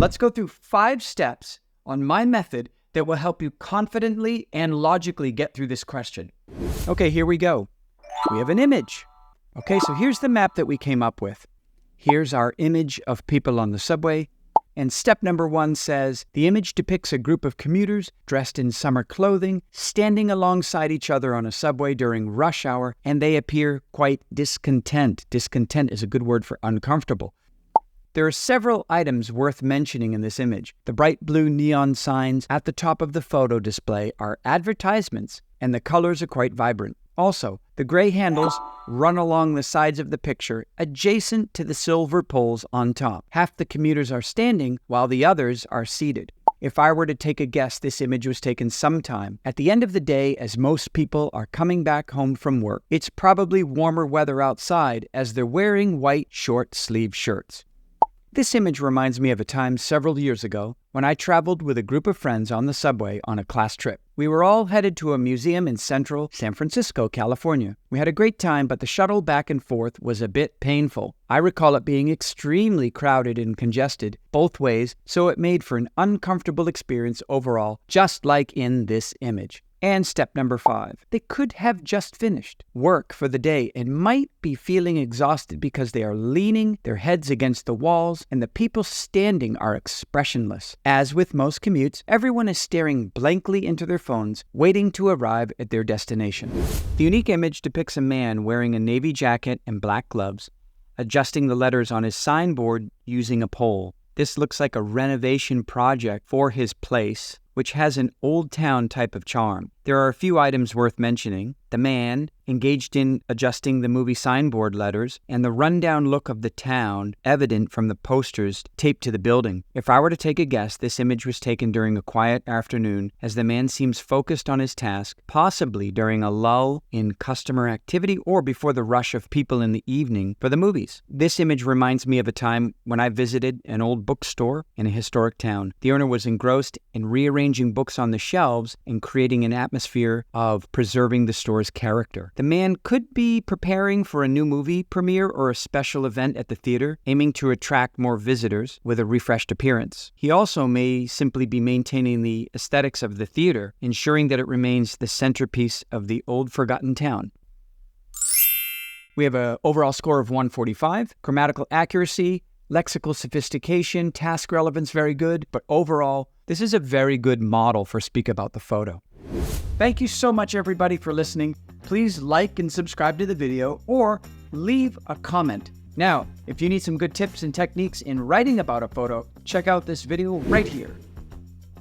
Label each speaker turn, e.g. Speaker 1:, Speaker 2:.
Speaker 1: Let's go through 5 steps on my method that will help you confidently and logically get through this question. Okay, here we go. We have an image. Okay, so here's the map that we came up with. Here's our image of people on the subway. And step number 1 says, the image depicts a group of commuters dressed in summer clothing, standing alongside each other on a subway during rush hour, and they appear quite discontent. Discontent is a good word for uncomfortable. There are several items worth mentioning in this image. The bright blue neon signs at the top of the photo display are advertisements, and the colors are quite vibrant. Also, the gray handles run along the sides of the picture adjacent to the silver poles on top. Half the commuters are standing while the others are seated. If I were to take a guess, this image was taken sometime at the end of the day as most people are coming back home from work. It's probably warmer weather outside as they're wearing white short-sleeved shirts. This image reminds me of a time several years ago when I traveled with a group of friends on the subway on a class trip. We were all headed to a museum in central San Francisco, California. We had a great time, but the shuttle back and forth was a bit painful. I recall it being extremely crowded and congested both ways, so it made for an uncomfortable experience overall, just like in this image. And step number 5, they could have just finished work for the day and might be feeling exhausted because they are leaning their heads against the walls and the people standing are expressionless. As with most commutes, everyone is staring blankly into their phones, waiting to arrive at their destination. The unique image depicts a man wearing a navy jacket and black gloves, adjusting the letters on his signboard using a pole. This looks like a renovation project for his place, which has an old town type of charm. There are a few items worth mentioning. The man engaged in adjusting the movie signboard letters and the rundown look of the town evident from the posters taped to the building. If I were to take a guess, this image was taken during a quiet afternoon as the man seems focused on his task, possibly during a lull in customer activity or before the rush of people in the evening for the movies. This image reminds me of a time when I visited an old bookstore in a historic town. The owner was engrossed in rearranging books on the shelves and creating an atmosphere of preserving the store's character. The man could be preparing for a new movie premiere or a special event at the theater, aiming to attract more visitors with a refreshed appearance. He also may simply be maintaining the aesthetics of the theater, ensuring that it remains the centerpiece of the old forgotten town. We have an overall score of 145, grammatical accuracy, lexical sophistication, task relevance, very good, but overall, this is a very good model for Speak About the Photo. Thank you so much, everybody, for listening. Please like and subscribe to the video or leave a comment. Now, if you need some good tips and techniques in writing about a photo, check out this video right here.